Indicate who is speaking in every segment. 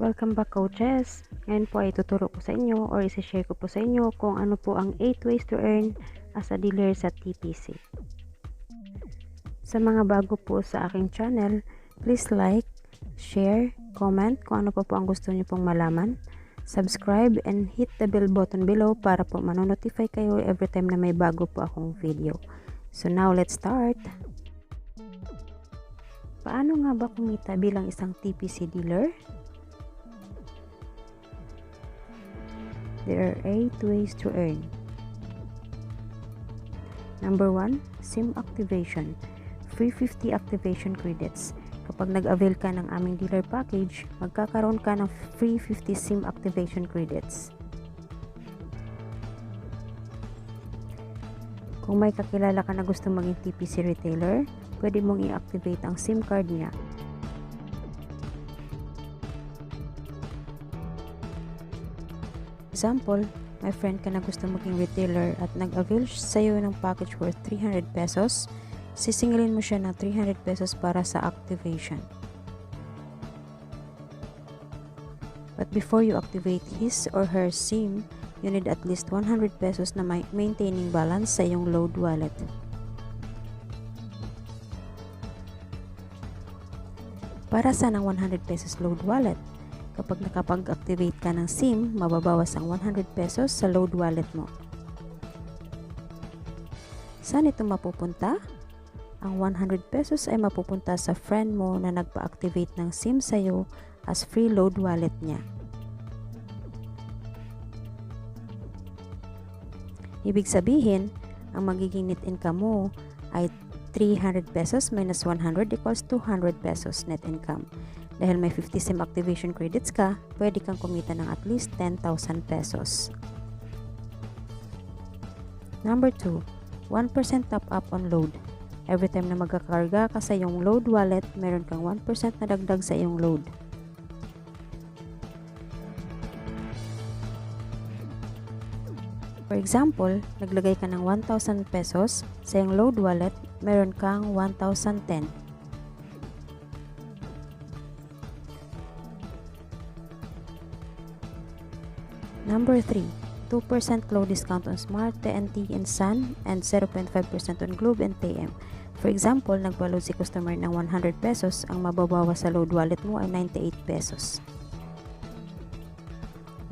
Speaker 1: Welcome back, coaches! Ngayon po ay tuturo ko sa inyo or isi-share ko po sa inyo kung ano po ang 8 ways to earn as a dealer sa TPC. Sa mga bago po sa aking channel, please like, share, comment kung ano po ang gusto niyo pong malaman, subscribe, and hit the bell button below para po manonotify kayo every time na may bago po akong video. So now, let's start! Paano nga ba kumita bilang isang TPC dealer? There are 8 ways to earn. Number 1, SIM activation. Free 50 activation credits. Kapag nag-avail ka ng aming dealer package, magkakaroon ka ng free 50 SIM activation credits. Kung may kakilala ka na gusto maging TPC retailer, pwede mong i-activate ang SIM card niya. Example, may friend ka na gusto maging retailer at nag-avail sa'yo ng package worth 300 pesos, sisingilin mo siya ng 300 pesos para sa activation. But before you activate his or her SIM, you need at least 100 pesos na maintaining balance sa iyong load wallet. Para saan ang 100 pesos load wallet? Kapag nakapag-activate ka ng SIM, mababawas ang 100 pesos sa load wallet mo. Saan ito mapupunta? Ang 100 pesos ay mapupunta sa friend mo na nagpa-activate ng SIM sa'yo as free load wallet niya. Ibig sabihin, ang magiging net income mo ay 300 pesos minus 100 equals 200 pesos net income. Dahil may 50 SIM activation credits ka, pwede kang kumita ng at least 10,000 pesos. Number 2, 1% top up on load. Every time na magkakarga ka sa iyong load wallet, meron kang 1% na dagdag sa iyong load. For example, naglagay ka ng 1,000 pesos sa iyong load wallet, meron kang 1,010. Number 3, 2% load discount on Smart, TNT, and Sun, and 0.5% on Globe and TM. For example, nagpa-load si customer ng 100 pesos, ang mababawas sa load wallet mo ay 98 pesos.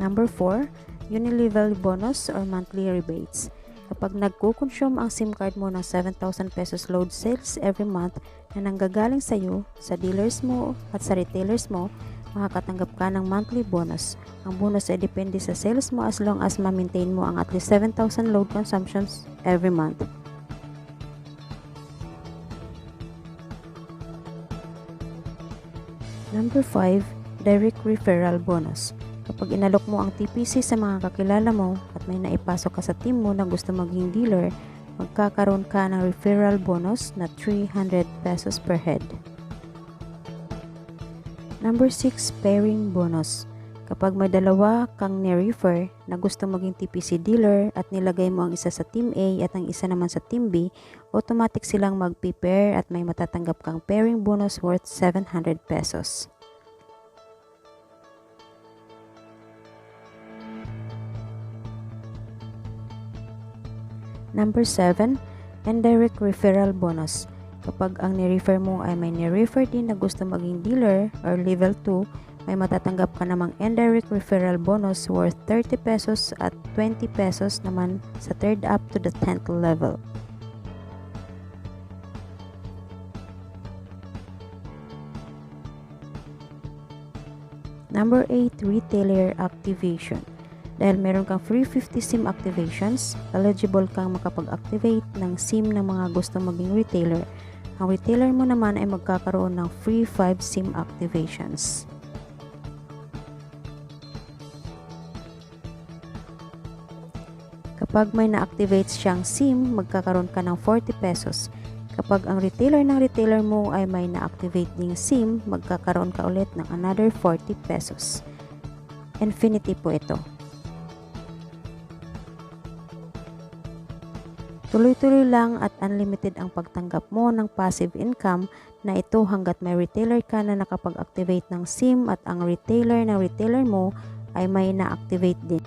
Speaker 1: Number 4, unilevel bonus or monthly rebates. Kapag nagko-consume ang SIM card mo ng 7,000 pesos load sales every month na nanggagaling sa iyo, sa dealers mo at sa retailers mo, makakatanggap ka ng monthly bonus. Ang bonus ay depende sa sales mo as long as ma-maintain mo ang at least 7,000 load consumptions every month. Number 5, direct referral bonus. Kapag inalok mo ang TPC sa mga kakilala mo at may naipasok ka sa team mo na gusto maging dealer, magkakaroon ka ng referral bonus na 300 pesos per head. Number 6, pairing bonus. Kapag may dalawa kang ni-refer na gusto maging TPC dealer at nilagay mo ang isa sa Team A at ang isa naman sa Team B, automatic silang mag-pair at may matatanggap kang pairing bonus worth 700 pesos. Number 7, indirect referral bonus. Kapag ang ni-refer mo ay may ni-refer din na gusto maging dealer or level 2, may matatanggap ka namang indirect referral bonus worth 30 pesos at 20 pesos naman sa 3rd up to the 10th level. Number 8, retailer activation. Dahil meron kang free 50 SIM activations, eligible kang makapag-activate ng SIM ng mga gusto maging retailer. Ang retailer mo naman ay magkakaroon ng free 5 SIM activations. Kapag may na-activate siyang SIM, magkakaroon ka ng 40 pesos. Kapag ang retailer ng retailer mo ay may na-activate ding SIM, magkakaroon ka ulit ng another 40 pesos. Infinity po ito. Tuloy-tuloy lang at unlimited ang pagtanggap mo ng passive income na ito hanggat may retailer ka na nakapag-activate ng SIM at ang retailer mo ay may na-activate din.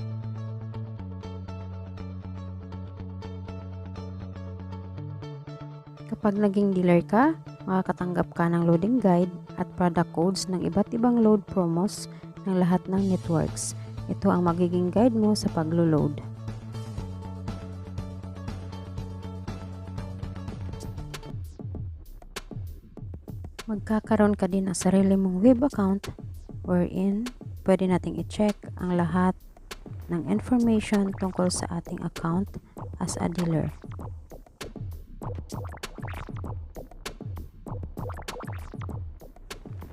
Speaker 1: Kapag naging dealer ka, makakatanggap ka ng loading guide at product codes ng iba't ibang load promos ng lahat ng networks. Ito ang magiging guide mo sa paglo-load. Magkakaroon ka din ng sarili mong web account wherein pwede nating i-check ang lahat ng information tungkol sa ating account as a dealer.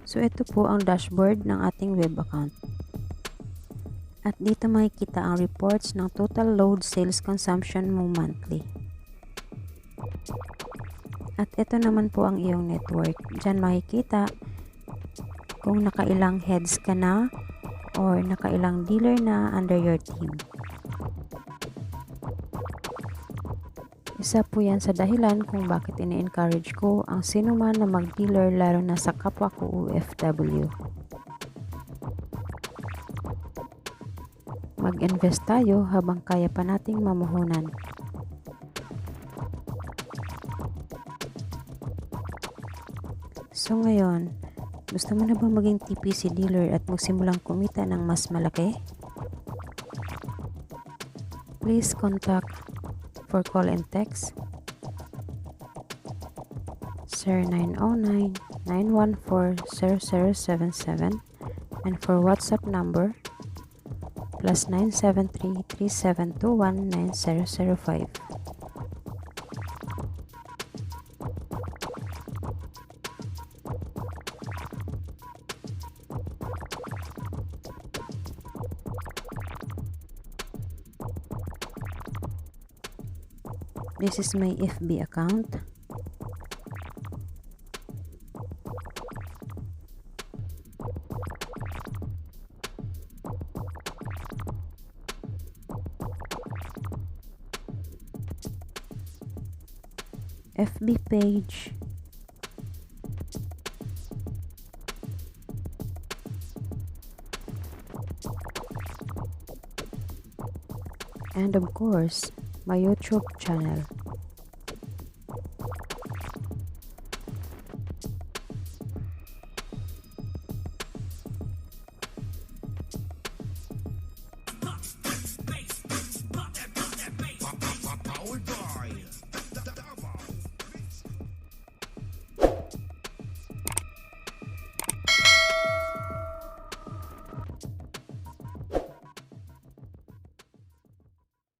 Speaker 1: So ito po ang dashboard ng ating web account. At dito makikita ang reports ng total load sales consumption mo monthly. At ito naman po ang iyong network. Diyan makikita kung nakailang heads ka na or nakailang dealer na under your team. Isa po yan sa dahilan kung bakit ini-encourage ko ang sino man na mag-dealer lalo na sa kapwa ko OFW. Mag-invest tayo habang kaya pa nating mamuhunan. So ngayon, gusto mo na bang maging TPC dealer at magsimulang kumita ng mas malaki? Please contact for call and text 0909-914-0077 and for WhatsApp number +973-3721-9005. This is my FB account. FB page. And of course, my YouTube channel.